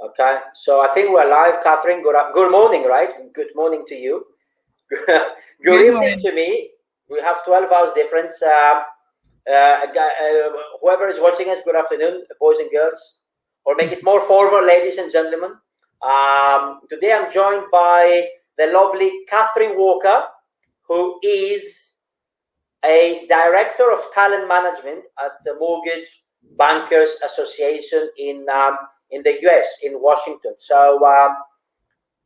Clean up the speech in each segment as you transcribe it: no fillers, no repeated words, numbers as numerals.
Okay, so I think we're live, Katheryne. Good morning, right? Good morning to you. Good Good evening morning. to me. We have 12 hours difference. Whoever is watching us, good afternoon, boys and girls, or make it more formal, ladies and gentlemen. Today I'm joined by the lovely Katheryne Walker, who is a director of talent management at the Mortgage Bankers Association in the US, in Washington. So,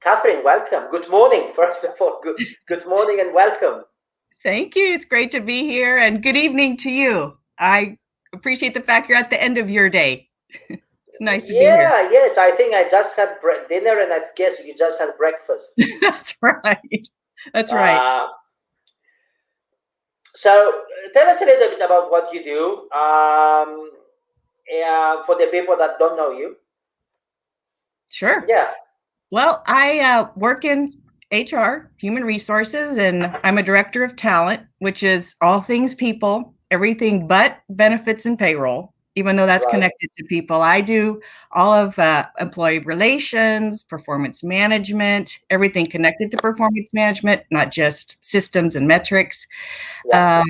Katheryne, welcome. Good morning, first of all. Good morning and welcome. Thank you. It's great to be here, and good evening to you. I appreciate the fact you're at the end of your day. It's nice to be here. Yes. I think I just had dinner, and I guess you just had breakfast. That's right. That's right. So, tell us a little bit about what you do for the people that don't know you. Sure. Yeah. Well, I work in HR, human resources, and I'm a director of talent, which is all things people, everything but benefits and payroll. Even though that's Right. connected to people, I do all of employee relations, performance management, everything connected to performance management, not just systems and metrics. Yeah.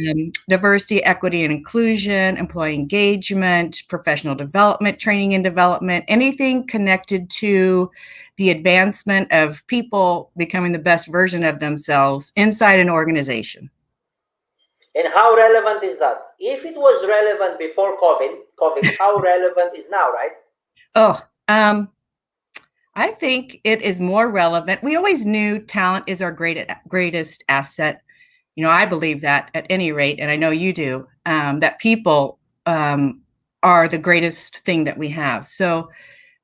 Diversity, equity, and inclusion, employee engagement, professional development, training and development, anything connected to the advancement of people becoming the best version of themselves inside an organization. And how relevant is that? If it was relevant before COVID, how relevant is now, right? Oh, I think it is more relevant. We always knew talent is our greatest asset. You know, I believe that at any rate, and I know you do, that people are the greatest thing that we have. So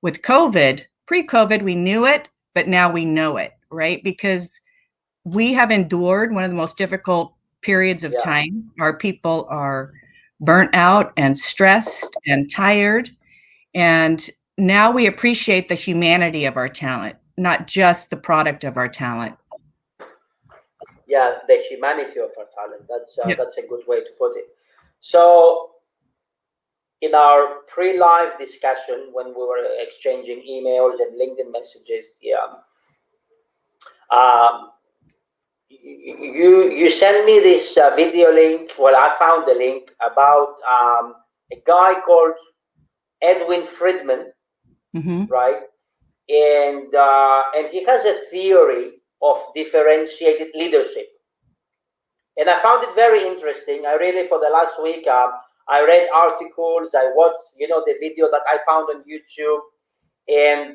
with COVID, pre-COVID, we knew it, but now we know it, right? Because we have endured one of the most difficult periods of time. Our people are burnt out and stressed and tired. And now we appreciate the humanity of our talent, not just the product of our talent. Yeah, the humanity of our talent. That's a good way to put it. So, in our pre-live discussion, when we were exchanging emails and LinkedIn messages, you sent me this video link. Well, I found the link about a guy called Edwin Friedman, right? And he has a theory of differentiated leadership, and I found it very interesting. I really, for the last week, I read articles, I watched, the video that I found on YouTube, and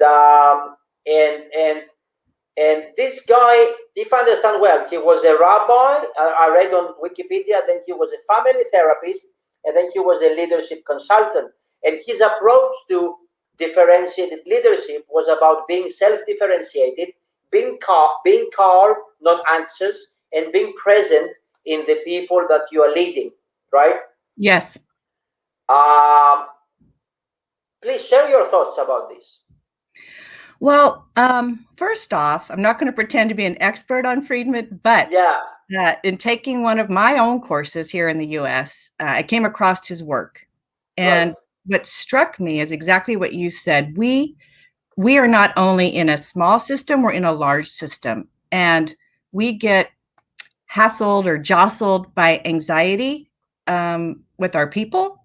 this guy, if I understand well, he was a rabbi. I read on Wikipedia. Then he was a family therapist, and then he was a leadership consultant. And his approach to differentiated leadership was about being self-differentiated, being calm, not anxious, and being present in the people that you are leading. Right? Yes. Please share your thoughts about this. Well, first off, I'm not going to pretend to be an expert on Friedman, but in taking one of my own courses here in the US, I came across his work. And what struck me is exactly what you said. We are not only in a small system, we're in a large system. And we get hassled or jostled by anxiety with our people.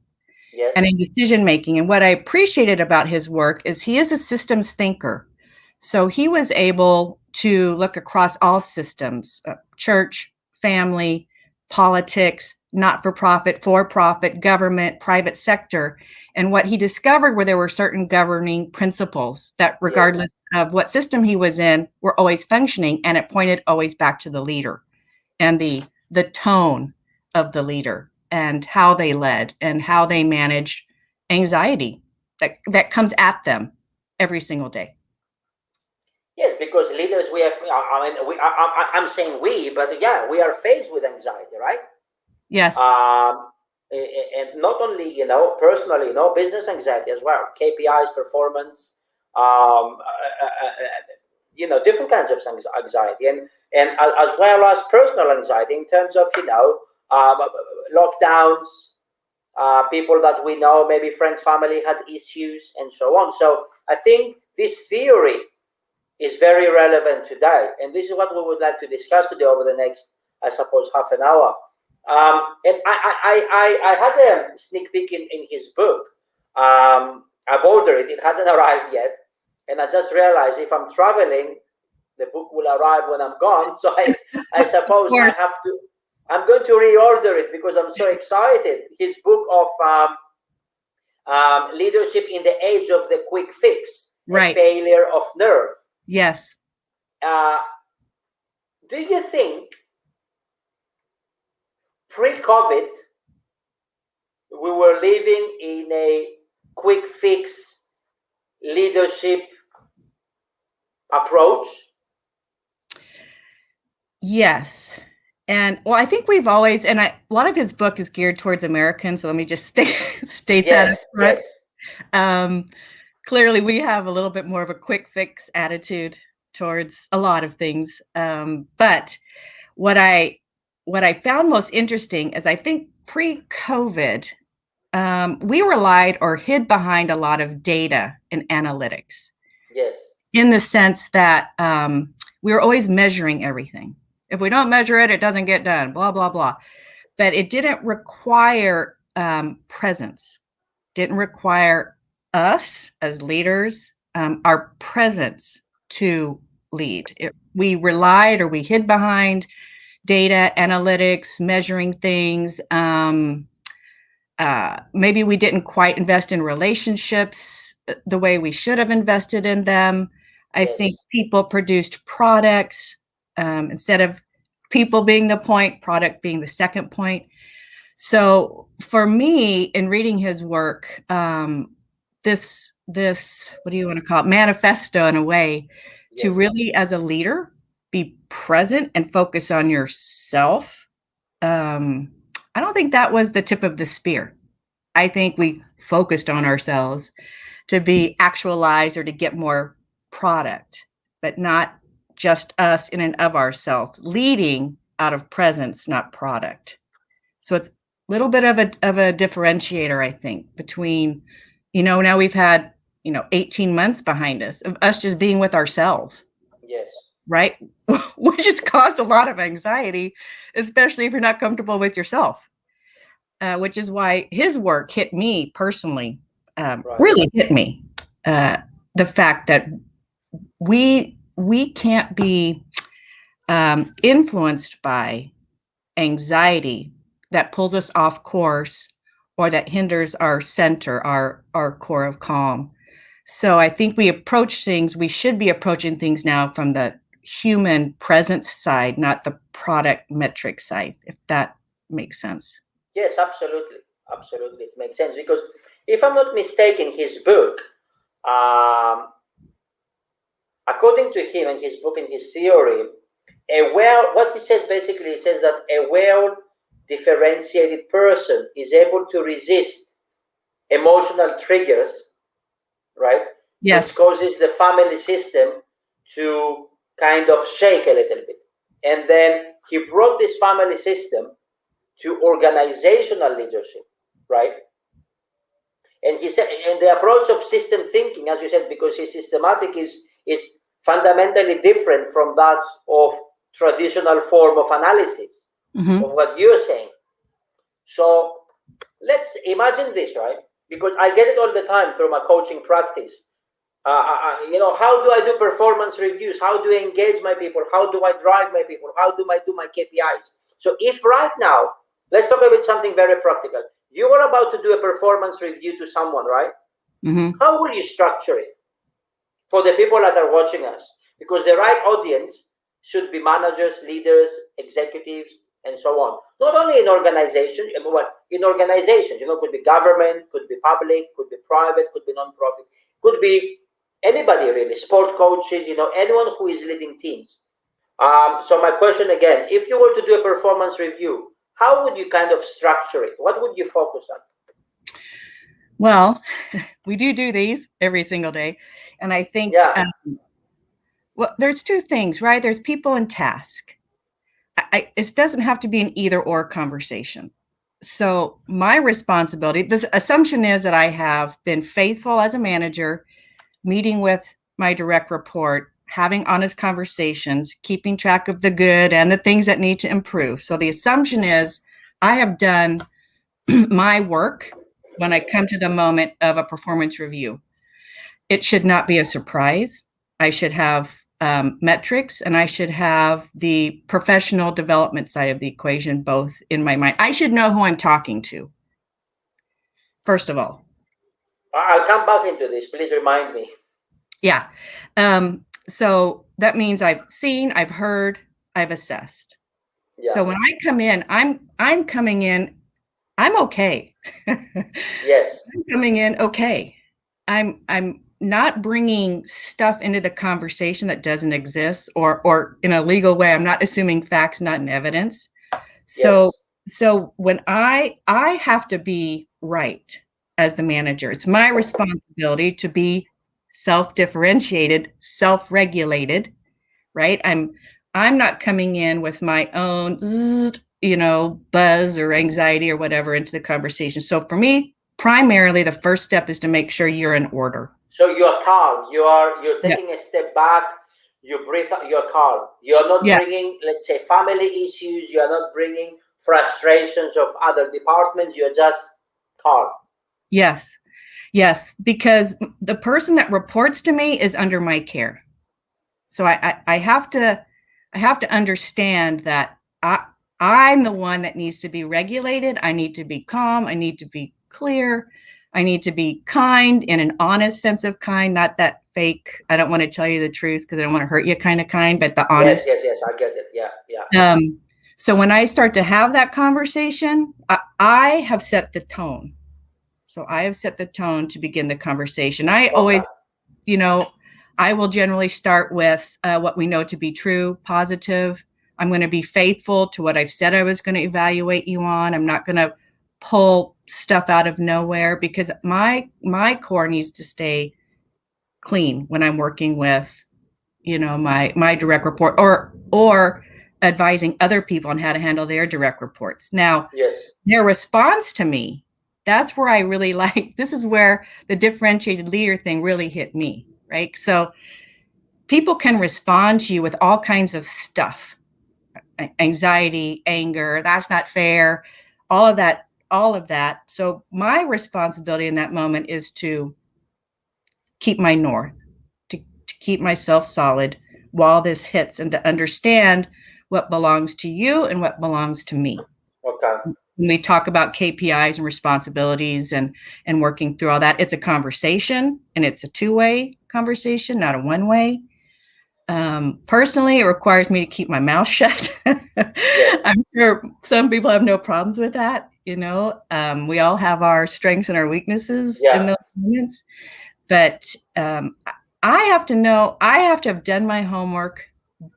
Yes. And in decision making. And what I appreciated about his work is he is a systems thinker. So he was able to look across all systems, church, family, politics, not-for-profit, for-profit, government, private sector. And what he discovered were there were certain governing principles that regardless of what system he was in, were always functioning. And it pointed always back to the leader and the tone of the leader and how they led and how they managed anxiety that comes at them every single day. Yes, because leaders, I'm saying we, but we are faced with anxiety, right? Yes. And not only, personally, business anxiety as well, KPIs, performance, different kinds of anxiety, and as well as personal anxiety in terms of, lockdowns, people that we know, maybe friends, family had issues, and so on. So I think this theory is very relevant today. And this is what we would like to discuss today over the next, I suppose, half an hour. And I had a sneak peek in his book. I've ordered it. It hasn't arrived yet. And I just realized if I'm traveling, the book will arrive when I'm gone. So I suppose I have to, I'm going to reorder it because I'm so excited. His book of Leadership in the Age of the Quick Fix, right. Failure of Nerve. Yes. Do you think pre-COVID, we were living in a quick fix leadership approach? Yes. And well, I think we've always, and a lot of his book is geared towards Americans. So let me just state that up front. Yes. Clearly, we have a little bit more of a quick fix attitude towards a lot of things. But what I found most interesting is I think pre-COVID, we relied or hid behind a lot of data and analytics. Yes. In the sense that we were always measuring everything. If we don't measure it, it doesn't get done, blah, blah, blah. But it didn't require presence, didn't require us as leaders, our presence to lead. We relied or we hid behind data, analytics, measuring things. Maybe we didn't quite invest in relationships the way we should have invested in them. I think people produced products instead of people being the point, product being the second point. So for me, in reading his work, this what do you want to call it, manifesto in a way, to really, as a leader, be present and focus on yourself. I don't think that was the tip of the spear. I think we focused on ourselves to be actualized or to get more product, but not just us in and of ourselves, leading out of presence, not product. So it's a little bit of a differentiator, I think, between, now we've had, 18 months behind us of us just being with ourselves. Yes. Right? Which has caused a lot of anxiety, especially if you're not comfortable with yourself, which is why his work hit me personally, really hit me. The fact that we can't be influenced by anxiety that pulls us off course or that hinders our center, our core of calm. So I think we should be approaching things now from the human presence side, not the product metric side, if that makes sense. Yes, absolutely. Absolutely. It makes sense because if I'm not mistaken, his book, according to him and his book and his theory, what he says basically, he says that a well-differentiated person is able to resist emotional triggers, right? Yes. Which causes the family system to kind of shake a little bit. And then he brought this family system to organizational leadership, right? And he said, and the approach of system thinking, as you said, because his systematic is fundamentally different from that of traditional form of analysis of what you're saying. So let's imagine this, right? Because I get it all the time through my coaching practice. How do I do performance reviews? How do I engage my people? How do I drive my people? How do I do my KPIs? So if right now, let's talk about something very practical. You are about to do a performance review to someone, right? How will you structure it for the people that are watching us? Because the right audience should be managers, leaders, executives, and so on. Not only in organizations, could be government, could be public, could be private, could be non-profit, could be anybody really, sport coaches, anyone who is leading teams. So my question again, if you were to do a performance review, how would you kind of structure it? What would you focus on? Well, we do these every single day. And I think, there's two things, right? There's people and task. It doesn't have to be an either or conversation. So my responsibility, this assumption is that I have been faithful as a manager, meeting with my direct report, having honest conversations, keeping track of the good and the things that need to improve. So the assumption is I have done my work when I come to the moment of a performance review. It should not be a surprise. I should have metrics, and I should have the professional development side of the equation both in my mind. I should know who I'm talking to, first of all. I'll come back into this. Please remind me. Yeah. So that means I've seen, I've heard, I've assessed. Yeah. So when I come in, I'm coming in, I'm okay. Yes. I'm coming in okay. I'm not bringing stuff into the conversation that doesn't exist, or in a legal way, I'm not assuming facts, not in evidence. So yes. So when I have to be right as the manager, it's my responsibility to be self-differentiated, self-regulated, right? I'm not coming in with my own, buzz or anxiety or whatever into the conversation. So for me, primarily the first step is to make sure you're in order. So you're calm. You're taking a step back. You breathe out. You're calm. You're not bringing, let's say, family issues. You're not bringing frustrations of other departments. You're just calm. Yes, because the person that reports to me is under my care. So I have to understand that I'm the one that needs to be regulated. I need to be calm. I need to be clear. I need to be kind, in an honest sense of kind, not that fake, I don't want to tell you the truth because I don't want to hurt you kind of kind, but the honest. Yes, I get it. Yeah. So when I start to have that conversation, I have set the tone. So I have set the tone to begin the conversation. I always, I will generally start with what we know to be true, positive. I'm going to be faithful to what I've said I was going to evaluate you on. I'm not going to pull stuff out of nowhere, because my core needs to stay clean when I'm working with, my direct report or advising other people on how to handle their direct reports. Now, their response to me, that's where I really this is where the differentiated leader thing really hit me, right? So people can respond to you with all kinds of stuff, anxiety, anger, that's not fair, all of that. So my responsibility in that moment is to keep my north, to keep myself solid while this hits, and to understand what belongs to you and what belongs to me. Okay. When we talk about KPIs and responsibilities and working through all that, it's a conversation, and it's a two-way conversation, not a one-way. Personally, it requires me to keep my mouth shut. Yes. I'm sure some people have no problems with that. We all have our strengths and our weaknesses in those moments. But I have to have done my homework,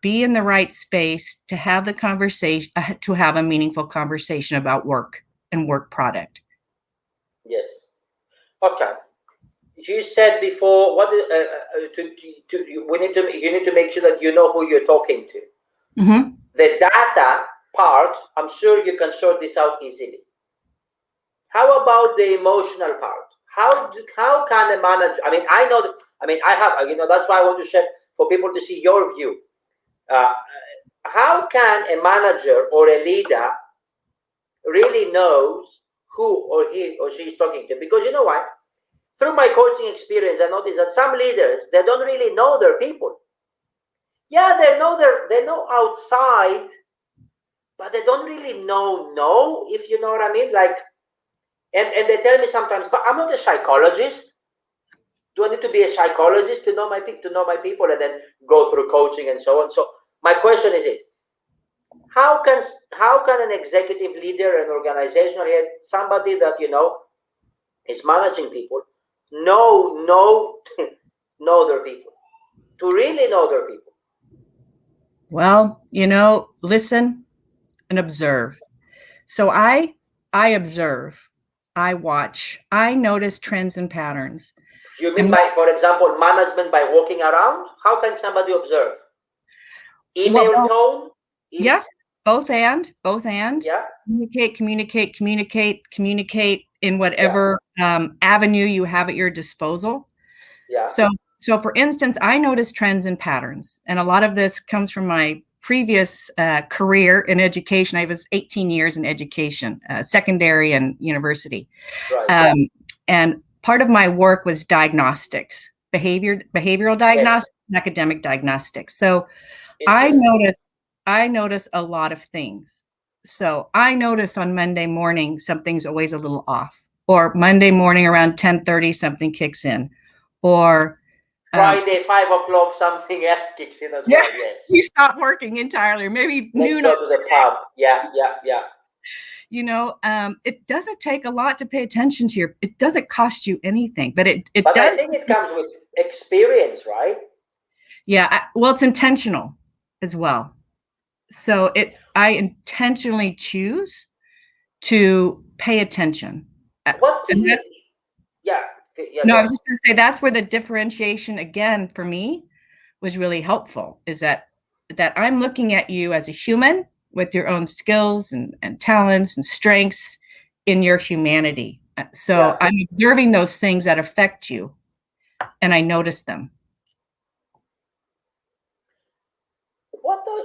be in the right space to have the conversation, to have a meaningful conversation about work and work product. Yes. Okay. You said before, you need to make sure that you know who you're talking to. Mm-hmm. The data part, I'm sure you can sort this out easily. How about the emotional part? How can a manager? I have. That's why I want to share for people to see your view. How can a manager or a leader really knows who or he or she is talking to? Because you know what? Through my coaching experience, I noticed that some leaders, they don't really know their people. Yeah, they know outside, but they don't really know, if you know what I mean. Like, and they tell me sometimes, but I'm not a psychologist. Do I need to be a psychologist to know my people and then go through coaching and so on? So my question is this: how can an executive leader, an organizational head, somebody that is managing people, know their people, to really know their people? Well, listen and observe. So I observe, I watch, I notice trends and patterns. You mean for example, management by walking around? How can somebody observe? Email tone? Yes, both and. Yeah. Communicate in whatever avenue you have at your disposal. Yeah. So for instance, I notice trends and patterns, and a lot of this comes from my previous career in education. I was 18 years in education, secondary and university. Right. And part of my work was diagnostics, behavioral diagnostics, Yes. academic diagnostics. So I Interesting. notice a lot of things. So I notice on Monday morning, something's always a little off, or Monday morning around 10:30, something kicks in, or Friday, 5 o'clock, something else kicks in as yeah, well. Yes. you stop working entirely, or maybe Let's noon. go to the pub. Yeah. It doesn't take a lot to pay attention to it doesn't cost you anything, but it But I does. think it comes with experience, right? Yeah, well, it's intentional as well. So I intentionally choose to pay attention. What do And you? that, Yeah. no, Go I on. was just going to say that's where the differentiation again for me was really helpful. Is that I'm looking at you as a human with your own skills and talents and strengths in your humanity. So I'm observing those things that affect you, and I notice them.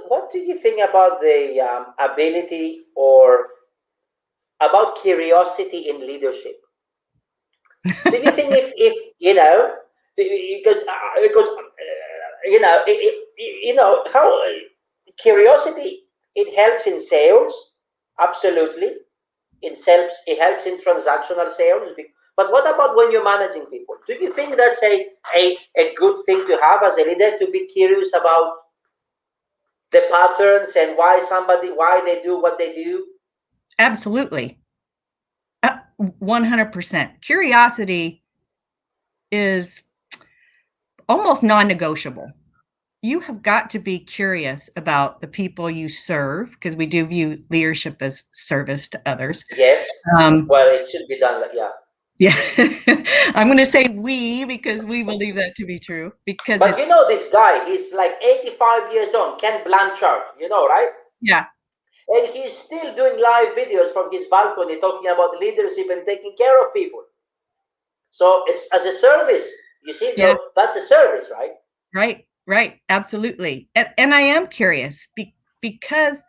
What do you think about the ability or about curiosity in leadership? Do you think if you know because how curiosity, it helps in sales, absolutely. It helps in transactional sales. But what about when you're managing people? Do you think that's a good thing to have as a leader, to be curious about the patterns and why they do what they do? Absolutely. 100%. Curiosity is almost non-negotiable. You have got to be curious about the people you serve, because we do view leadership as service to others. Yes. Well, it should be done. Yeah. I'm going to say we, because we believe that to be true. But you know this guy, he's like 85 years old, Ken Blanchard, right? Yeah. And he's still doing live videos from his balcony talking about leadership and taking care of people. So it's as a service, you see, that's a service, right? Right. Absolutely. And I am curious because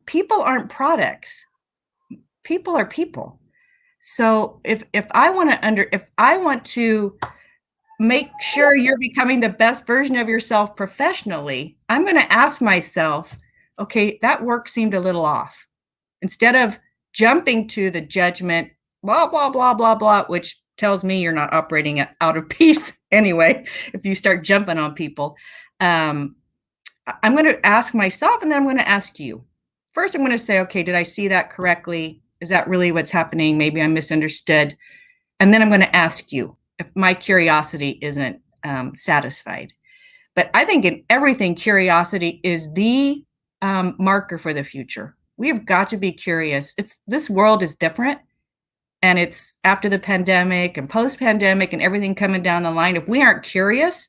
people aren't products. People are people. So if I want to make sure you're becoming the best version of yourself professionally, I'm going to ask myself, okay, that work seemed a little off. Instead of jumping to the judgment, blah, blah, blah, blah, blah, which tells me you're not operating out of peace anyway, if you start jumping on people. I'm going to ask myself, and then I'm going to ask you. First, I'm going to say, okay, did I see that correctly? Is that really what's happening? Maybe I misunderstood. And then I'm going to ask you if my curiosity isn't satisfied. But I think in everything, curiosity is the marker for the future. We've got to be curious. This world is different, and it's after the pandemic and post-pandemic and everything coming down the line. If we aren't curious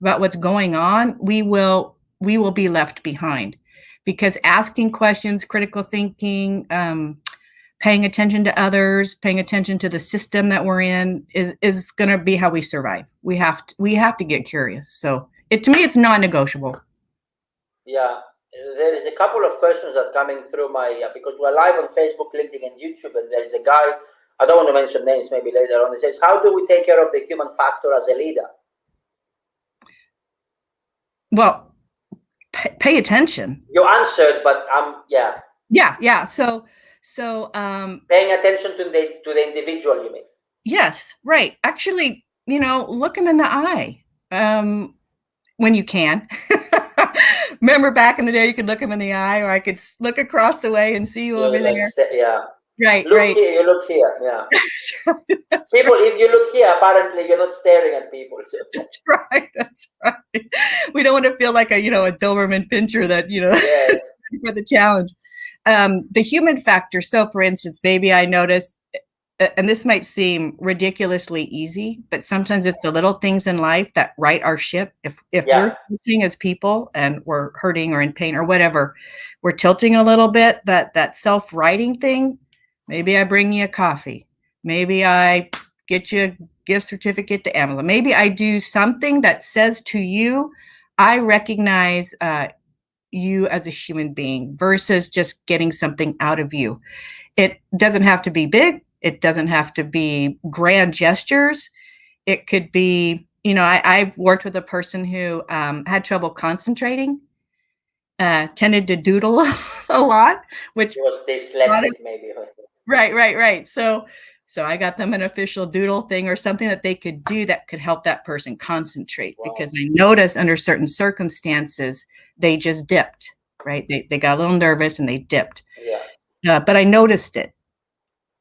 about what's going on, we will be left behind, because asking questions, critical thinking, paying attention to others, paying attention to the system that we're in is going to be how we survive. We have to get curious. So to me, it's non-negotiable. Yeah, there is a couple of questions that are coming through because we're live on Facebook, LinkedIn, and YouTube, and there is a guy, I don't want to mention names, maybe later on, he says, how do we take care of the human factor as a leader? Well, pay attention. You answered, but Yeah. So paying attention to the individual, you mean? Yes, right. Actually, look them in the eye when you can. Remember back in the day, you could look them in the eye, or I could look across the way and see you over there. Yeah. Right. Look here, you look here. Yeah. That's people, right. If you look here, apparently you're not staring at people. So. That's right. We don't want to feel like a Doberman Pinscher that Yes. for the challenge. The human factor. So, for instance, maybe I notice, and this might seem ridiculously easy, but sometimes it's the little things in life that right our ship. If we're tilting as people and we're hurting or in pain or whatever, we're tilting a little bit. That self-righting thing. Maybe I bring you a coffee. Maybe I get you gift certificate to Amazon. Maybe I do something that says to you, I recognize you as a human being versus just getting something out of you. It doesn't have to be big. It doesn't have to be grand gestures. It could be, I've worked with a person who had trouble concentrating, tended to doodle a lot, which was dyslexic maybe. Right. So I got them an official doodle thing or something that they could do that could help that person concentrate. Wow. Because I noticed under certain circumstances, they just dipped, right? They got a little nervous and they dipped. Yeah. But I noticed it.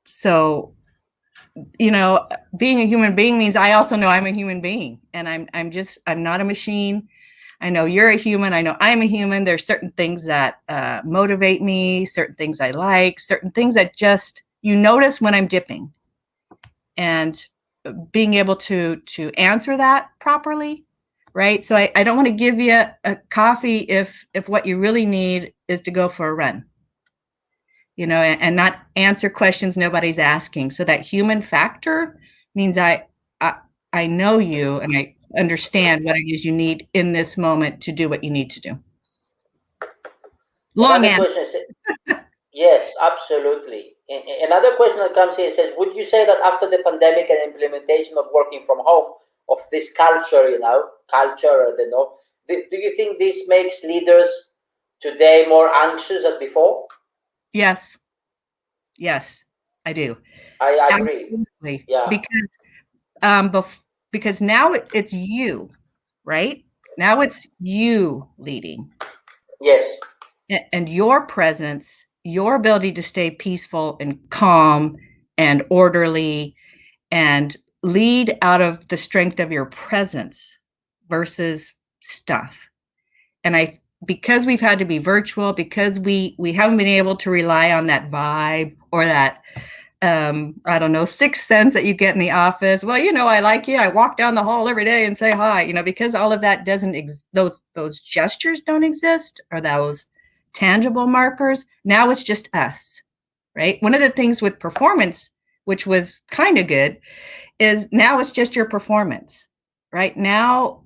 So, being a human being means I also know I'm a human being, and I'm not a machine. I know you're a human. I know I'm a human. There's certain things that motivate me, certain things I like, certain things that just you notice when I'm dipping. And being able to answer that properly, right? So I don't want to give you a coffee if what you really need is to go for a run, and not answer questions nobody's asking. So that human factor means I know you and I understand what it is you need in this moment to do what you need to do. Long answer. Yes, absolutely. Another question that comes here says, would you say that after the pandemic and implementation of working from home, of this culture, do you think this makes leaders today more anxious than before? Yes, I do. I agree. Absolutely. Yeah. Because now it's you, right? Now it's you leading. Yes. And your presence, your ability to stay peaceful and calm and orderly and lead out of the strength of your presence versus stuff. And because we've had to be virtual, because we haven't been able to rely on that vibe or that I don't know, sixth sense that you get in the office. Well, I like you. I walk down the hall every day and say hi, because all of that doesn't those gestures don't exist, or those tangible markers. Now it's just us, right? One of the things with performance, which was kind of good, is now it's just your performance, right? Now,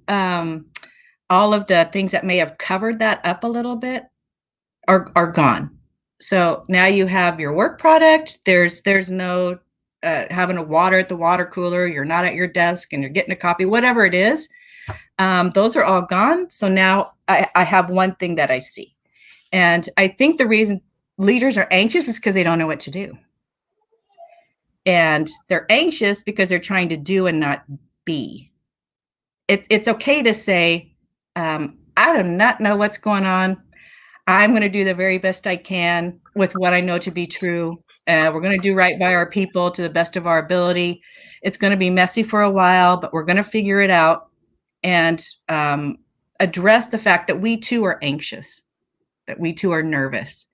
all of the things that may have covered that up a little bit are gone. So now you have your work product. There's no having a water at the water cooler. You're not at your desk and you're getting a coffee, whatever it is. Those are all gone. So now I have one thing that I see. And I think the reason leaders are anxious is because they don't know what to do. And they're anxious because they're trying to do and not be. It's okay to say, I do not know what's going on. I'm going to do the very best I can with what I know to be true. We're going to do right by our people to the best of our ability. It's going to be messy for a while, but we're going to figure it out and address the fact that we too are anxious, that we too are nervous.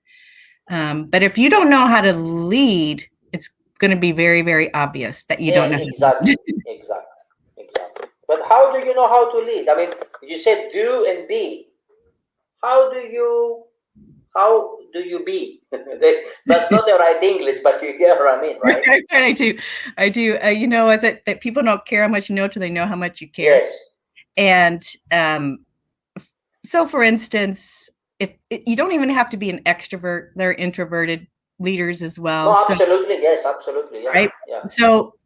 But if you don't know how to lead, it's going to be very, very obvious that you don't know. Exactly. But how do you know how to lead? I mean, you said do and be. How do you be? That's not the right English, but you get what I mean, right? I do. Is it that people don't care how much you know till they know how much you care? Yes. And so, for instance, if you don't even have to be an extrovert, there are introverted leaders as well. No, absolutely, yes, absolutely, yeah. Right. Yeah.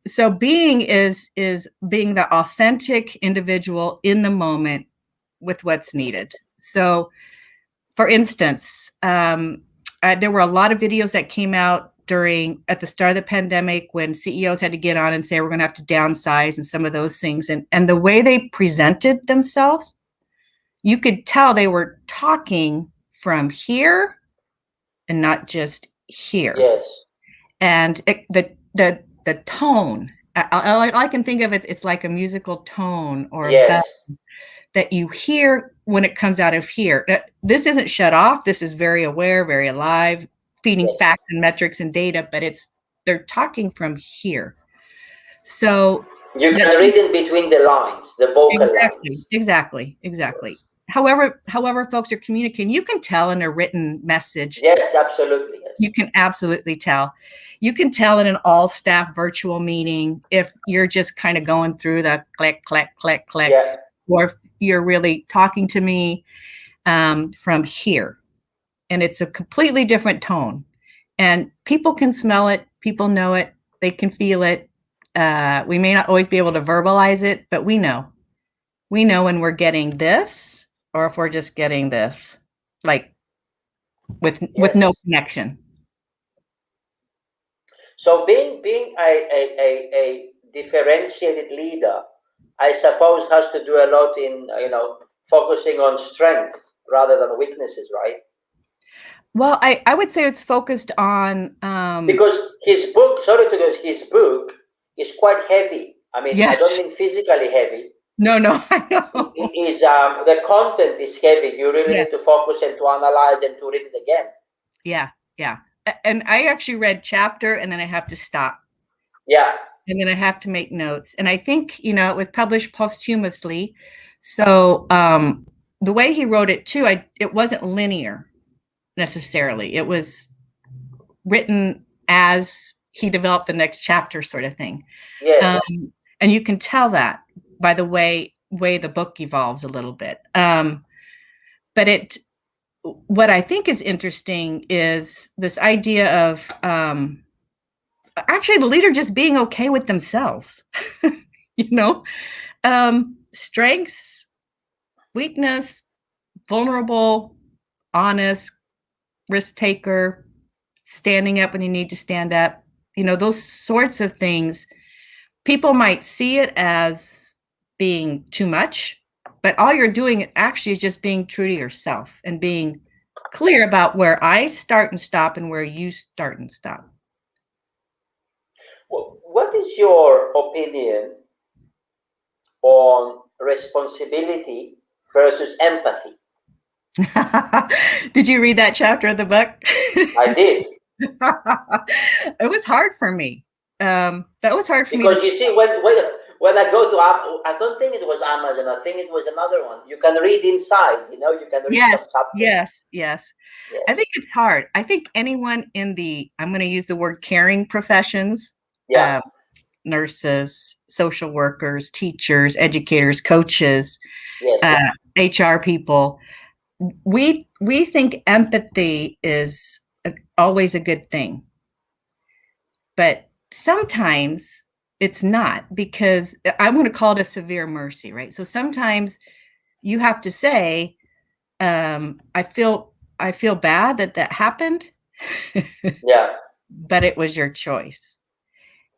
So being is being the authentic individual in the moment with what's needed. So, for instance, there were a lot of videos that came out at the start of the pandemic when CEOs had to get on and say, we're going to have to downsize and some of those things. And the way they presented themselves, you could tell they were talking from here and not just here. Yes. And the tone, I can think of it, it's like a musical tone or yes. that you hear when it comes out of here. This isn't shut off. This is very aware, very alive, feeding yes. facts and metrics and data, but they're talking from here. So you can read in between the lines, the vocal lines. Exactly. However folks are communicating, you can tell in a written message. Yes, absolutely. Yes. You can absolutely tell. You can tell in an all-staff virtual meeting if you're just kind of going through the click, click, click, click, Yeah. or if you're really talking to me from here. And it's a completely different tone. And people can smell it. People know it. They can feel it. We may not always be able to verbalize it, but we know. We know when we're getting this or if we're just getting this, like with no connection. So being a differentiated leader, I suppose, has to do a lot in focusing on strength rather than weaknesses, right? Well, I would say it's focused on because his book, his book is quite heavy. I mean, yes. I don't mean physically heavy. No, I know. It is the content is heavy. You really need to focus and to analyze and to read it again. Yeah. And I actually read chapter and then I have to stop. Yeah. And then I have to make notes. And I think, it was published posthumously. So the way he wrote it too, it wasn't linear necessarily. It was written as he developed the next chapter sort of thing. Yes. And you can tell that by the way the book evolves a little bit. But what I think is interesting is this idea of actually the leader just being okay with themselves. Strengths, weakness, vulnerable, honest, risk taker, standing up when you need to stand up, those sorts of things. People might see it as being too much, but all you're doing actually is just being true to yourself and being clear about where I start and stop and where you start and stop. Well, what is your opinion on responsibility versus empathy? Did you read that chapter of the book? I did. It was hard for me. That was hard for me. Because you see, when I go to I don't think it was Amazon. I think it was another one. You can read inside. You can read some chapters. Yes. I think it's hard. I think anyone in I'm going to use the word caring professions. Yeah. Nurses, social workers, teachers, educators, coaches, HR people. We think empathy is always a good thing, but sometimes it's not, because I'm going to call it a severe mercy, right? So sometimes you have to say, I feel bad that happened. Yeah. But it was your choice.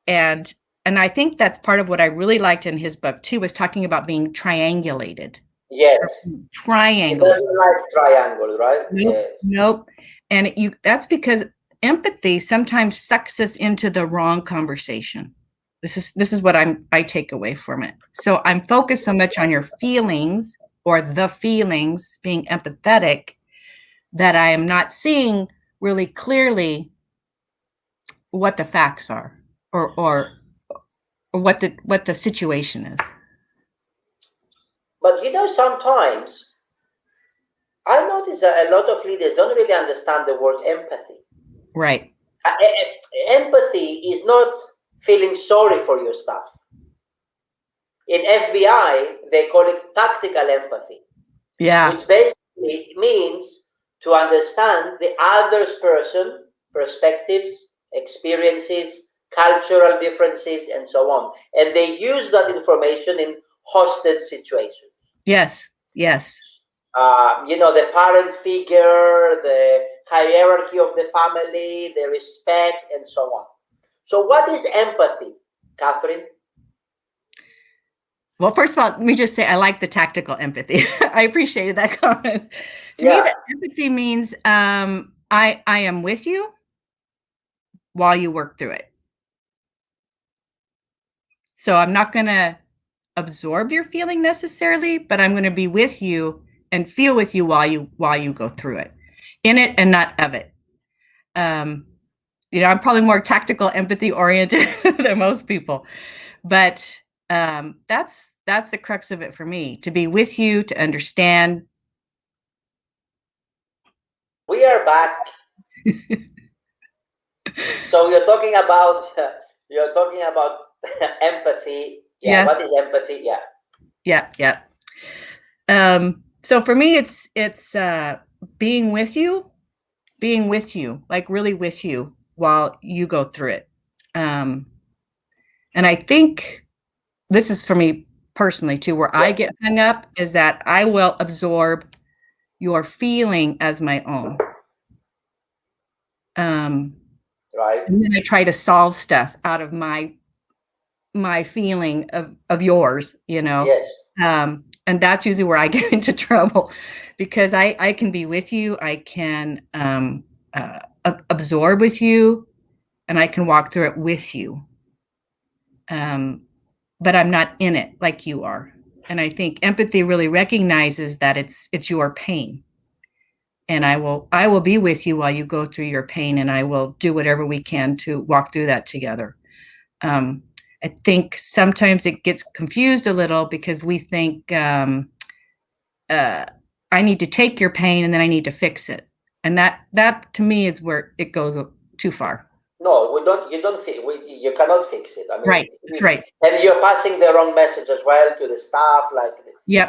And I think that's part of what I really liked in his book too, was talking about being triangulated. Yes. Triangle. It doesn't like triangle, right? Nope. And that's because empathy sometimes sucks us into the wrong conversation. This is what I take away from it. So I'm focused so much on your feelings or the feelings, being empathetic, that I am not seeing really clearly what the facts are or what the situation is. But sometimes I notice that a lot of leaders don't really understand the word empathy. Right. Empathy is not feeling sorry for your staff. In FBI, they call it tactical empathy. Yeah. Which basically means to understand the other person's perspectives, experiences, cultural differences, and so on. And they use that information in hostage situations. Yes. The parent figure, the hierarchy of the family, the respect, and so on. So what is empathy, Katheryne? Well, first of all, let me just say I like the tactical empathy. I appreciated that comment. To me, that empathy means I am with you while you work through it. So I'm not going to absorb your feeling necessarily, but I'm going to be with you and feel with you while you go through it, in it and not of it. I'm probably more tactical empathy oriented than most people, but that's the crux of it for me, to be with you, to understand. We are back. So you're talking about empathy. Yeah. yes. What is empathy? Yeah. Yeah. So for me, it's being with you, like really with you while you go through it. And I think this is for me personally too, where I get hung up is that I will absorb your feeling as my own. Right. And then I try to solve stuff out of my feeling of yours, Yes. And that's usually where I get into trouble, because I can be with you, I can absorb with you, and I can walk through it with you. But I'm not in it like you are. And I think empathy really recognizes that it's your pain. And I will be with you while you go through your pain, and I will do whatever we can to walk through that together. I think sometimes it gets confused a little because we think I need to take your pain and then I need to fix it, and that to me is where it goes too far. No, we don't. You don't fix. You cannot fix it. I mean, right. That's right. And you're passing the wrong message as well to the staff. Like, yeah,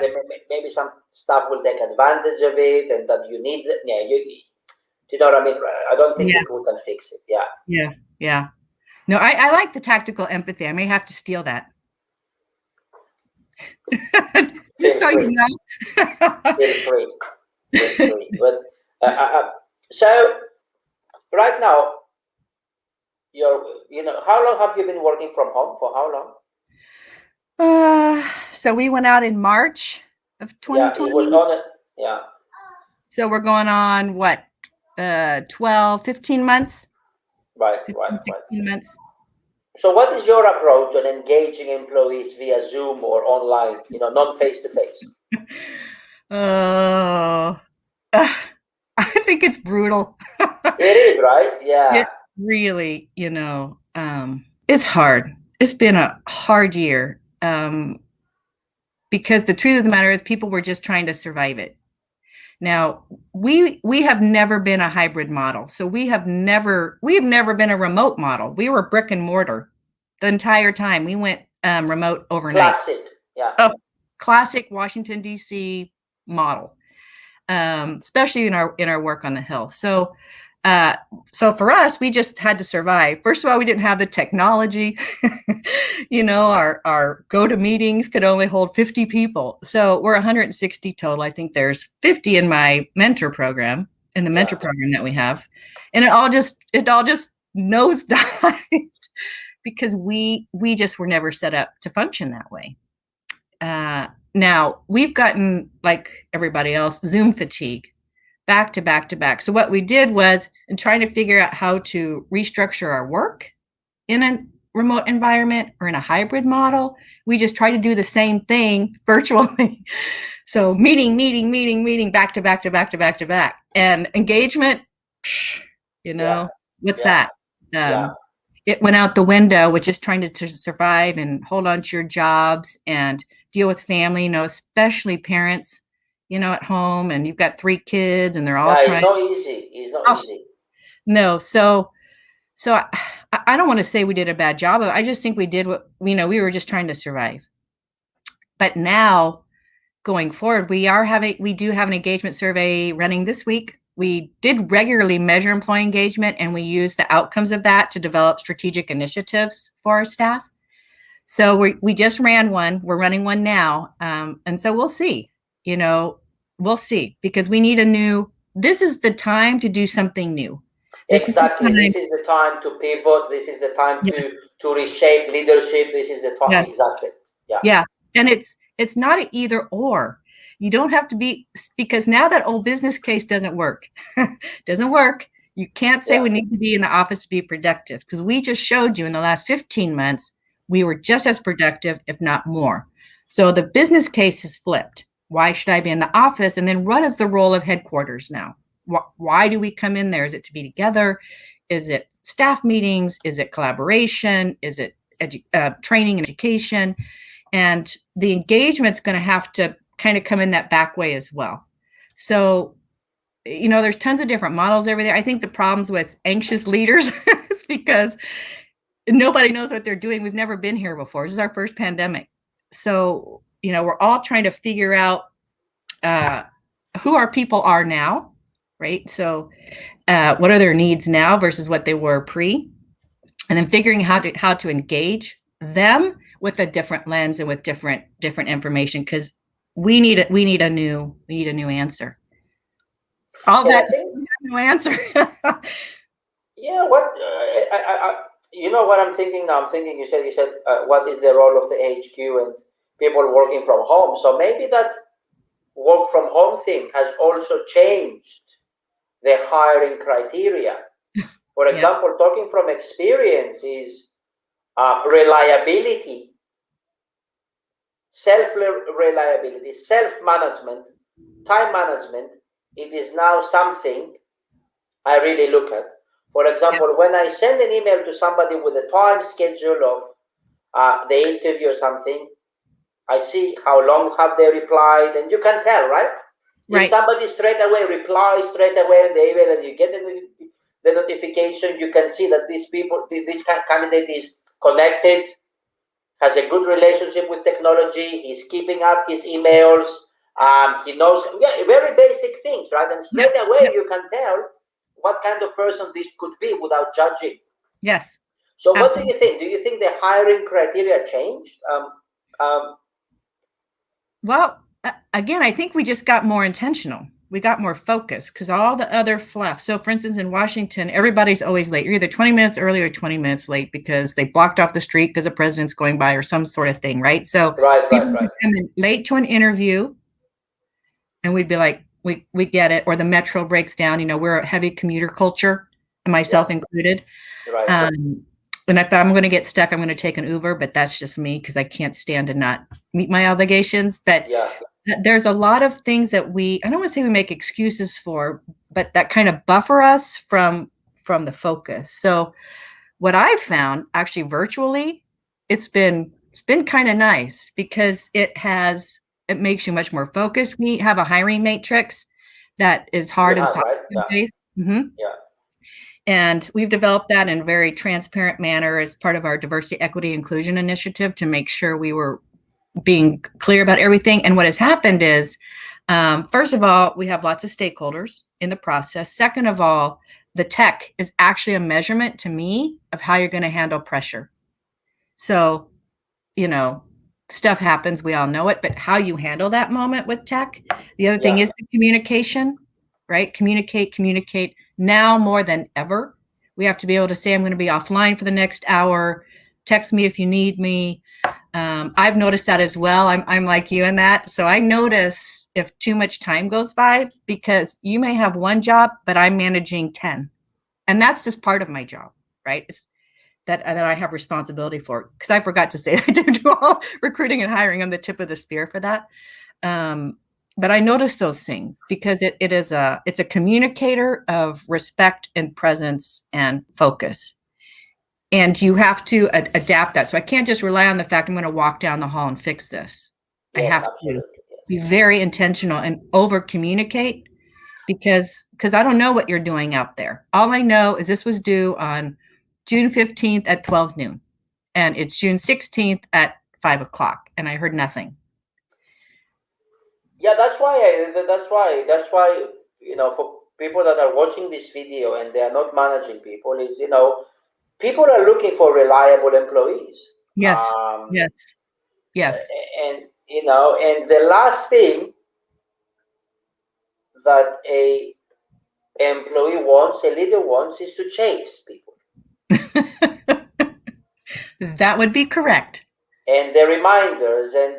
maybe some staff will take advantage of it, and that you need. Yeah, you know what I mean? I don't think we can fix it. Yeah. No, I like the tactical empathy. I may have to steal that. Just so you know. Feel free. But so right now, how long have you been working from home? For how long? So we went out in March of 2020. Yeah, it was on it. Yeah. So we're going on what? 12, 15 months. Right. 16 months. So what is your approach on engaging employees via Zoom or online, non face-to-face? I think it's brutal. It is, right? Yeah. It really, it's hard. It's been a hard year, because the truth of the matter is people were just trying to survive it. Now, we have never been a hybrid model. So we have never been a remote model. We were brick and mortar the entire time. We went remote overnight. Classic. Yeah. Classic Washington, D.C. model, especially in our work on the Hill. So for us, we just had to survive. First of all, we didn't have the technology. Our go-to meetings could only hold 50 people. So we're 160 total. I think there's 50 in my mentor program, mentor program that we have. And it all just nosedived because we just were never set up to function that way. Now we've gotten, like everybody else, Zoom fatigue. Back to back. So what we did was, in trying to figure out how to restructure our work in a remote environment or in a hybrid model, we just try to do the same thing virtually. So meeting, back to back. And engagement, what's that? It went out the window, which is trying to survive and hold on to your jobs and deal with family, especially parents, at home, and you've got 3 kids and they're all trying. It's not easy. No. So I don't want to say we did a bad job. I just think we did what, we were just trying to survive. But now going forward, we do have an engagement survey running this week. We did regularly measure employee engagement, and we use the outcomes of that to develop strategic initiatives for our staff. So we just ran one. We're running one now. And so we'll see. We'll see, because we need this is the time to do something new. Exactly. This is the time to pivot. This is the time to reshape leadership. This is the time. Yes. Exactly. Yeah. And it's not an either or. You don't have to be, because now that old business case doesn't work. You can't say we need to be in the office to be productive, because we just showed you in the last 15 months, we were just as productive, if not more. So the business case has flipped. Why should I be in the office? And then what is the role of headquarters now? Why do we come in there? Is it to be together? Is it staff meetings? Is it collaboration? Is it training and education? And the engagement's going to have to kind of come in that back way as well. So, there's tons of different models over there. I think the problems with anxious leaders because nobody knows what they're doing. We've never been here before. This is our first pandemic. So, we're all trying to figure out who our people are now, right? So what are their needs now versus what they were pre, and then figuring how to engage them with a different lens and with different information, because we need a new answer. All that no answer. Yeah, what what I'm thinking now? I'm thinking you said what is the role of the HQ and people working from home? So maybe that work from home thing has also changed the hiring criteria. For example, talking from experience is reliability, self-reliability, self-management, time management. It is now something I really look at. For example, when I send an email to somebody with a time schedule of the interview or something, I see how long have they replied, and you can tell, right? If somebody straight away replies straight away in the email and you get the notification, you can see that this candidate is connected, has a good relationship with technology, he's keeping up his emails, he knows, very basic things, right? And straight away you can tell what kind of person this could be without judging. Yes. So what do you think? Do you think the hiring criteria changed? Well, again, I think we just got more intentional. We got more focused because all the other fluff. So, for instance, in Washington, everybody's always late. You're either 20 minutes early or 20 minutes late because they blocked off the street because the president's going by or some sort of thing, right? So, people would come in late to an interview, and we'd be like, we get it. Or the metro breaks down. We're a heavy commuter culture, myself included. Right. And if I'm going to get stuck, I'm going to take an Uber, but that's just me because I can't stand to not meet my obligations. But there's a lot of things that I don't want to say we make excuses for, but that kind of buffer us from the focus. So what I've found actually virtually, it's been kind of nice because it makes you much more focused. We have a hiring matrix that is hard and soft-based. And we've developed that in a very transparent manner as part of our diversity, equity, inclusion initiative to make sure we were being clear about everything. And what has happened is, first of all, we have lots of stakeholders in the process. Second of all, the tech is actually a measurement to me of how you're going to handle pressure. So, stuff happens, we all know it, but how you handle that moment with tech. The other thing is the communication, right? Communicate. Now more than ever, we have to be able to say, I'm going to be offline for the next hour. Text me if you need me. I've noticed that as well. I'm like you in that. So I notice if too much time goes by because you may have one job, but I'm managing 10. And that's just part of my job, right? It's that I have responsibility for, because I forgot to say I do all recruiting and hiring. I'm the tip of the spear for that. But I notice those things because it's a communicator of respect and presence and focus. And you have to adapt that. So I can't just rely on the fact I'm going to walk down the hall and fix this. I have to be very intentional and over communicate because I don't know what you're doing out there. All I know is this was due on June 15th at 12 noon. And it's June 16th at 5 o'clock. And I heard nothing. Yeah, that's why, for people that are watching this video and they are not managing people, is, people are looking for reliable employees. Yes. And, and the last thing that a leader wants is to chase people. That would be correct. And the reminders, and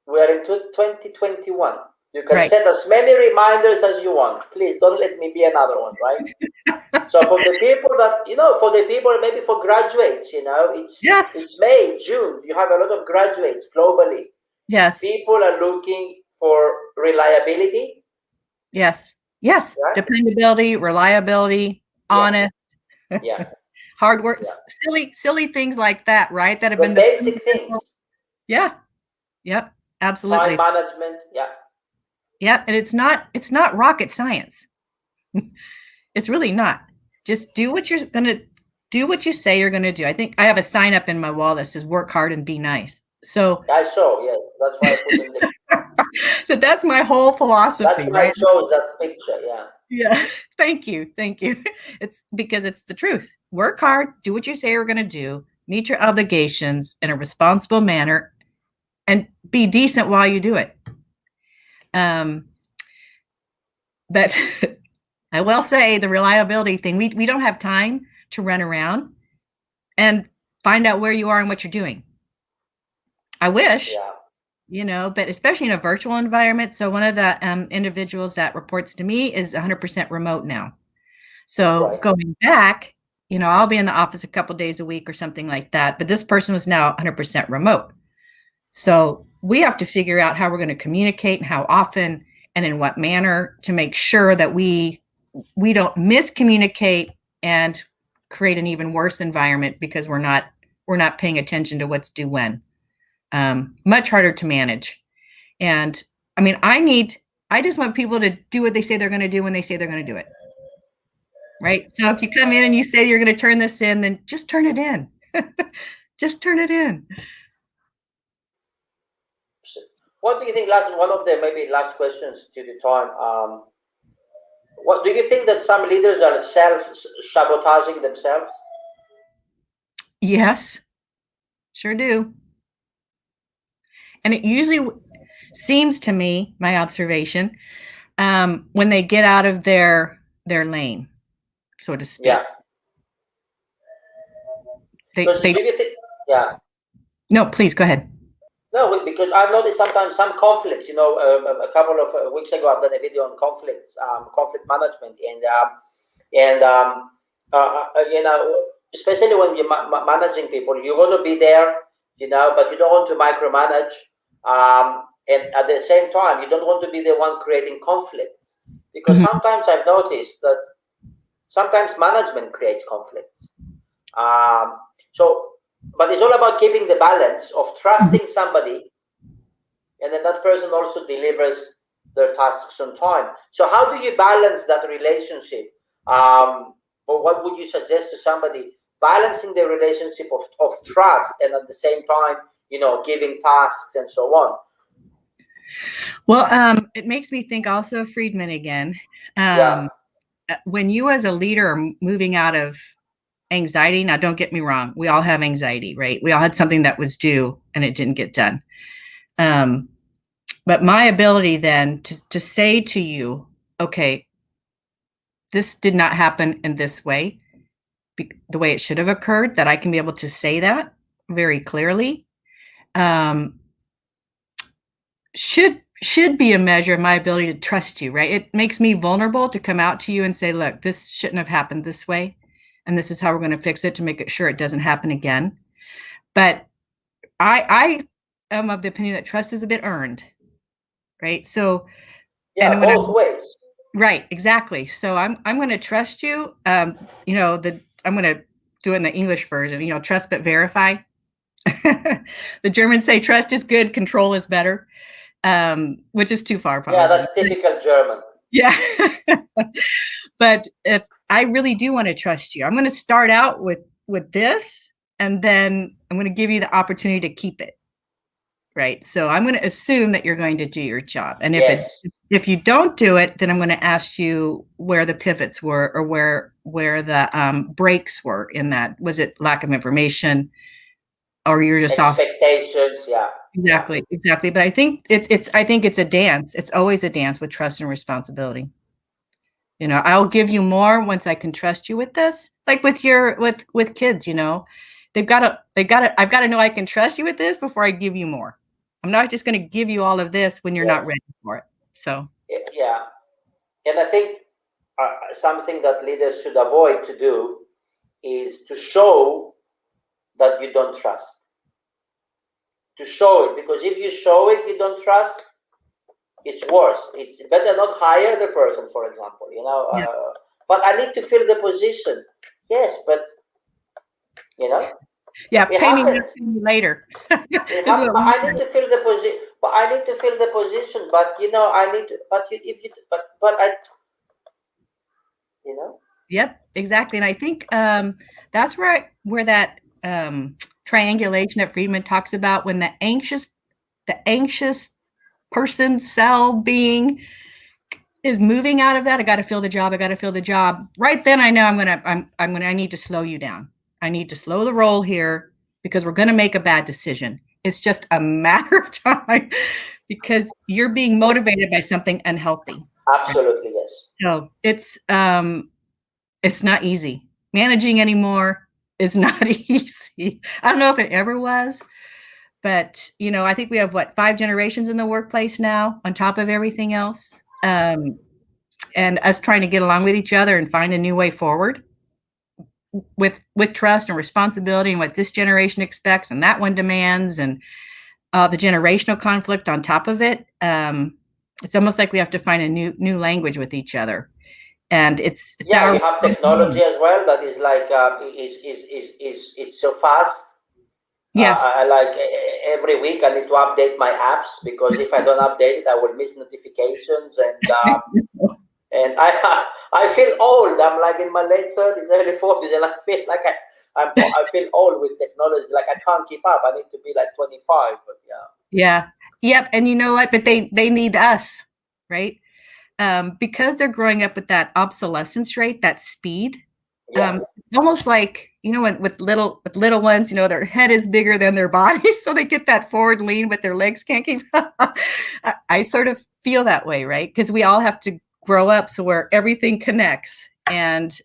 we are in 2021. You can set as many reminders as you want. Please don't let me be another one, right? So for the people that, maybe for graduates, it's May, June. You have a lot of graduates globally. Yes. People are looking for reliability. Yes. Right? Dependability, reliability, honest. Yeah. Hard work, silly things like that, right? That have been the basic things. Yeah. Yep. Absolutely. Time management. Yeah. Yeah. And it's not rocket science. It's really not. Just do what you're going to do, what you say you're going to do. I think I have a sign up in my wall that says work hard and be nice. So I saw, yes. That's why I put in the. so that's my whole philosophy, That's why I right? chose that picture. Yeah. Yeah. Thank you. It's because it's the truth. Work hard, do what you say you're going to do, meet your obligations in a responsible manner, and be decent while you do it. But I will say the reliability thing, we don't have time to run around and find out where you are and what you're doing. I wish, but especially in a virtual environment. So one of the individuals that reports to me is 100% remote now. So going back, I'll be in the office a couple days a week or something like that. But this person was now 100% remote. So we have to figure out how we're going to communicate and how often and in what manner to make sure that we don't miscommunicate and create an even worse environment because we're not paying attention to what's due when. Much harder to manage. And I mean, I just want people to do what they say they're going to do when they say they're going to do it. Right. So if you come in and you say you're going to turn this in, then just turn it in. Just turn it in. What do you think? One of the maybe last questions to the time. What do you think that some leaders are self-sabotaging themselves? Yes, sure do. And it usually seems to me, my observation, when they get out of their lane, so to speak. Yeah. Do you think? Yeah. No, please go ahead. No, because I've noticed sometimes some conflicts. A couple of weeks ago, I've done a video on conflicts, conflict management, especially when you're managing people, you want to be there, but you don't want to micromanage. And at the same time, you don't want to be the one creating conflict, because sometimes I've noticed that sometimes management creates conflicts. But it's all about keeping the balance of trusting somebody, and then that person also delivers their tasks on time. So how do you balance that relationship? Or what would you suggest to somebody balancing the relationship of trust and at the same time, giving tasks and so on? Well, it makes me think also of Friedman again. When you as a leader are moving out of anxiety, now don't get me wrong, we all have anxiety, right? We all had something that was due and it didn't get done. But my ability then to say to you, okay, this did not happen in this way, the way it should have occurred, that I can be able to say that very clearly, should be a measure of my ability to trust you, right? It makes me vulnerable to come out to you and say, look, this shouldn't have happened this way, and this is how we're going to fix it to make sure it doesn't happen again. But I am of the opinion that trust is a bit earned, right? So, both ways. Right, exactly. So I'm going to trust you. I'm going to do it in the English version. Trust but verify. The Germans say trust is good, control is better, which is too far. Probably. Yeah, that's typical German. Yeah, but if I really do want to trust you, I'm going to start out with this, and then I'm going to give you the opportunity to keep it. Right. So I'm going to assume that you're going to do your job. And if you don't do it, then I'm going to ask you where the pivots were, or where the breaks were in that. Was it lack of information, or you're just expectations? Yeah. Exactly. But I think it's a dance. It's always a dance with trust and responsibility. I'll give you more once I can trust you with this. Like with kids, I've got to know I can trust you with this before I give you more. I'm not just going to give you all of this when you're not ready for it. So yeah, and I think something that leaders should avoid to do is to show that you don't trust. To show it, because if you show it, you don't trust, it's worse. It's better not hire the person, for example. But I need to fill the position. Yes, but yeah, pay me later. I need to fill the position. But I need to fill the position. But I need to. But if you. But I. Yep, exactly. And I think that's where that triangulation that Friedman talks about, when the anxious person, cell, being is moving out of that. I got to feel the job. I got to feel the job. Right then, I know I need to slow you down. I need to slow the roll here because we're going to make a bad decision. It's just a matter of time because you're being motivated by something unhealthy. Absolutely, yes. So it's not easy. Managing anymore is not easy. I don't know if it ever was, but I think we have 5 generations in the workplace now on top of everything else. And us trying to get along with each other and find a new way forward with trust and responsibility, and what this generation expects and that one demands, and the generational conflict on top of it. It's almost like we have to find a new language with each other. And it's we have technology as well that is like it's so fast. Yes. I like every week I need to update my apps, because if I don't update it, I will miss notifications, and I feel old. I'm like in my late 30s, early 40s, and I feel like I feel old with technology. Like I can't keep up. I need to be like 25. But yeah, yep. And you know what? But they need us, right? Because they're growing up with that obsolescence rate, that speed. Almost like, with little ones, their head is bigger than their body, so they get that forward lean, but their legs can't keep up. I sort of feel that way, right? Because we all have to grow up so where everything connects, and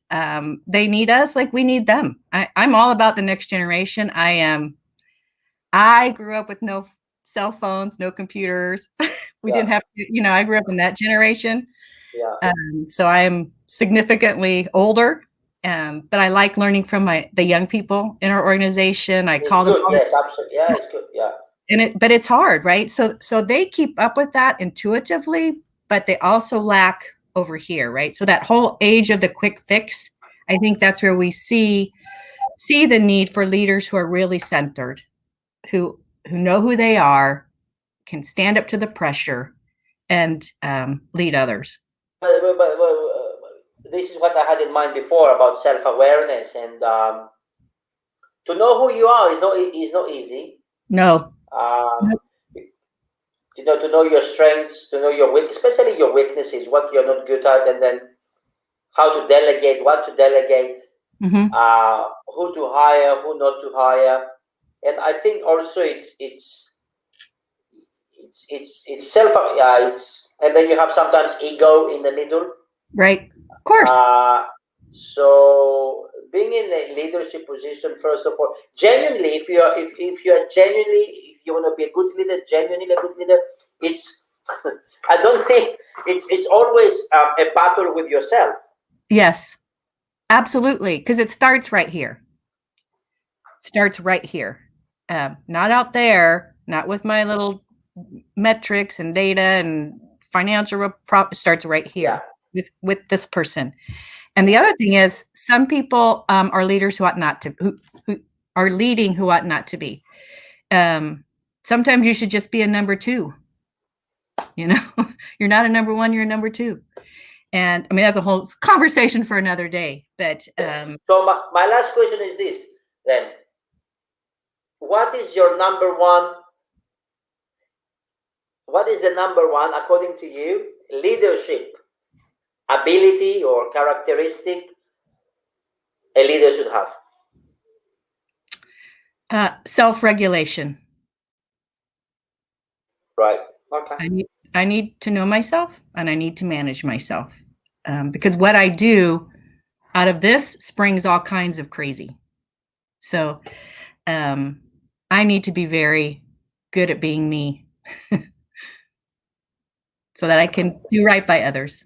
they need us like we need them. I'm all about the next generation. I grew up with no cell phones, no computers. We didn't have to, I grew up in that generation. So I'm significantly older, but I like learning from the young people in our organization. I call them. Yes, absolutely. Yeah, it's good. Yeah. But it's hard, right? So they keep up with that intuitively, but they also lack over here, right? So that whole age of the quick fix, I think that's where we see the need for leaders who are really centered, who know who they are, can stand up to the pressure, and lead others. But this is what I had in mind before about self-awareness, and to know who you are is not easy. No. To know your strengths, to know your especially your weaknesses, what you're not good at, and then how to delegate, what to delegate, mm-hmm. Who to hire, who not to hire. And I think also it's self, and then you have sometimes ego in the middle. Right. Of course. So being in a leadership position, first of all, genuinely, if you want to be a good leader, genuinely a good leader, it's I don't think it's always a battle with yourself. Yes, absolutely, because it starts right here. Not out there, not with my little metrics and data and financial starts right here with this person. And the other thing is, some people are leaders who ought not to, who are leading who ought not to be. Sometimes you should just be a number 2. You're not a number 1, you're a number 2. And I mean, that's a whole conversation for another day. But so my last question is this then. What is your number 1? What is the number 1, according to you, leadership ability or characteristic a leader should have? Self-regulation. Right. Okay. I need to know myself, and I need to manage myself, because what I do out of this springs all kinds of crazy. So I need to be very good at being me so that I can do right by others.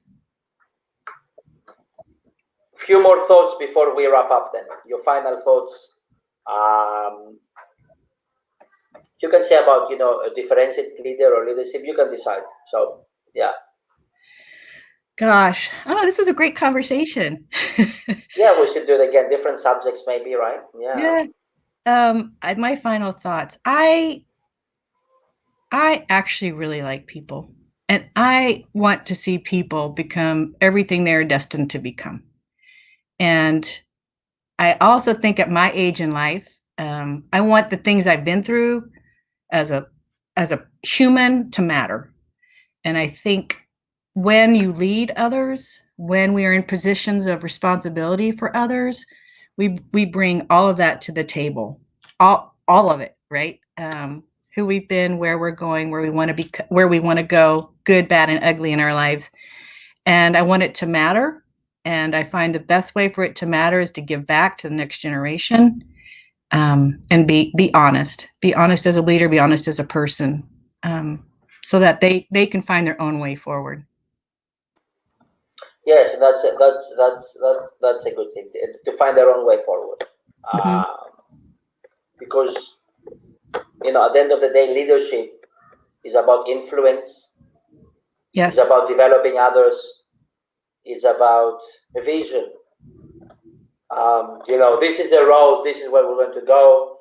Few more thoughts before we wrap up then. Your final thoughts. You can say about, a differentiated leader or leadership. You can decide. So, yeah. Gosh, I don't know. This was a great conversation. Yeah, we should do it again. Different subjects, maybe, right? Yeah. My final thoughts. I actually really like people, and I want to see people become everything they're destined to become. And I also think at my age in life, I want the things I've been through as a human to matter. And I think when you lead others, when we are in positions of responsibility for others, we bring all of that to the table, all of it, right? Who we've been, where we're going, where we want to be, where we want to go, good, bad, and ugly in our lives. And I want it to matter. And I find the best way for it to matter is to give back to the next generation, and be honest. Be honest as a leader. Be honest as a person, so that they can find their own way forward. Yes, that's a good thing to find their own way forward. Because at the end of the day, leadership is about influence. Yes. It's about developing others. It's about a vision. This is the road. This is where we're going to go.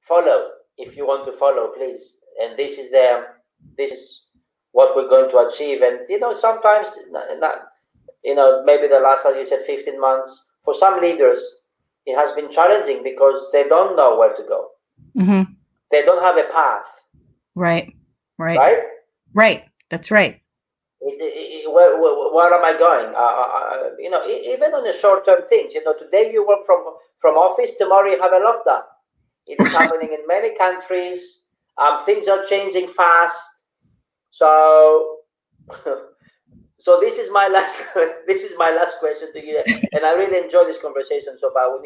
Follow if you want to follow, please. And this is what we're going to achieve. And sometimes, maybe the last, as you said, 15 months for some leaders, it has been challenging because they don't know where to go. They don't have a path. Right. That's right. Where am I going? Even on the short-term things. Today you work from office, tomorrow you have a lockdown. It is happening in many countries. Things are changing fast. So this is my last question to you, and I really enjoy this conversation. So, but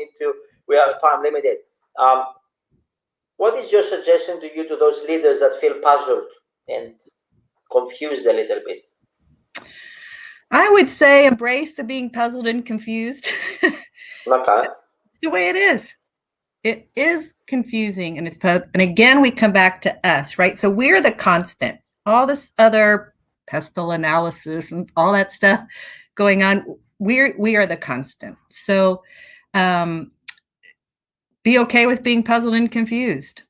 we have time limited. What is your suggestion to those leaders that feel puzzled and confused a little bit? I would say embrace the being puzzled and confused. Okay. It's the way it is. It is confusing, and and again, we come back to us, right? So we're the constant. All this other pestle analysis and all that stuff going on, we are the constant. So be okay with being puzzled and confused.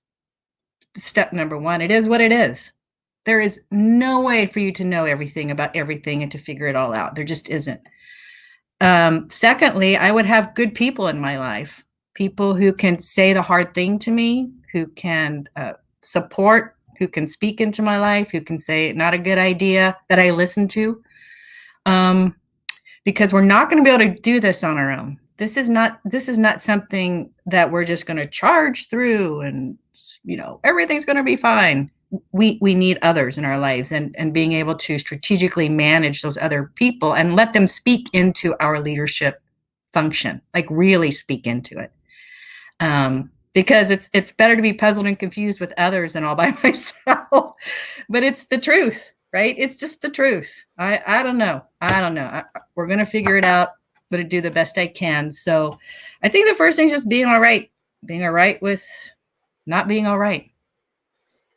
Step number one, it is what it is. There is no way for you to know everything about everything and to figure it all out. There just isn't. Secondly, I would have good people in my life, people who can say the hard thing to me, who can support, who can speak into my life, who can say not a good idea, that I listen to. Because we're not going to be able to do this on our own. This is not something that we're just going to charge through and everything's going to be fine. We need others in our lives, and being able to strategically manage those other people and let them speak into our leadership function, like really speak into it. Because it's better to be puzzled and confused with others than all by myself. But it's the truth, right? It's just the truth. I don't know. We're going to figure it out. I'm going to do the best I can. So I think the first thing is just being all right with not being all right.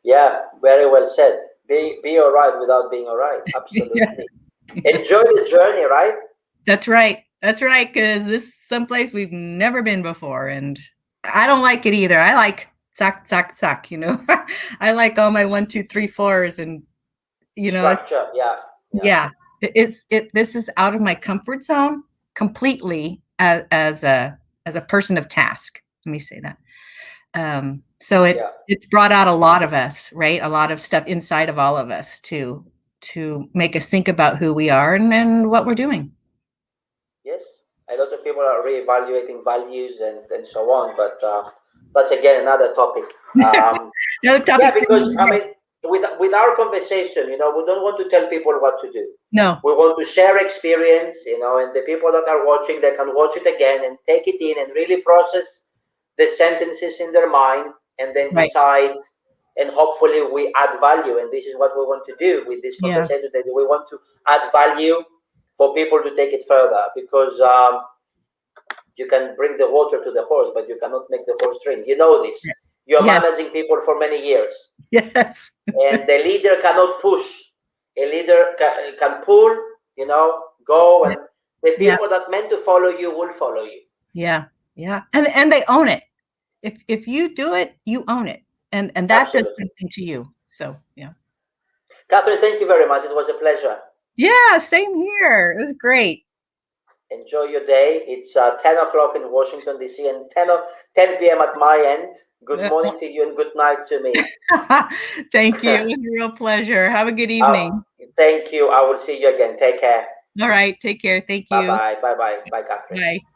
Yeah, very well said. Be all right without being all right. Absolutely. Yeah. Enjoy the journey, right? That's right. Because this is someplace we've never been before, and I don't like it either. I like sack. I like all my 1, 2, 3, 4s, and structure. Yeah. This is out of my comfort zone completely as a person of task. Let me say that. So it's brought out a lot of us, right? A lot of stuff inside of all of us to make us think about who we are and what we're doing. Yes, a lot of people are reevaluating values and so on, but that's again another topic. No topic. Yeah, because with our conversation, we don't want to tell people what to do. No, we want to share experience, and the people that are watching, they can watch it again and take it in and really process the sentences in their mind, and then decide, and hopefully we add value. And this is what we want to do with this conversation today. We want to add value for people to take it further, because you can bring the water to the horse, but you cannot make the horse drink. You know this. You're managing people for many years. Yes. And the leader cannot push. A leader can pull, go, and the people that meant to follow you will follow you. Yeah. And they own it. If you do it, you own it. And that does something to you. So, yeah. Katheryne, thank you very much. It was a pleasure. Yeah, same here. It was great. Enjoy your day. It's 10 o'clock in Washington, D.C. and 10 p.m. at my end. Good morning to you and good night to me. Thank you. It was a real pleasure. Have a good evening. Thank you. I will see you again. Take care. All right. Take care. Thank you. Bye-bye. Bye-bye. Bye, Katheryne. Bye.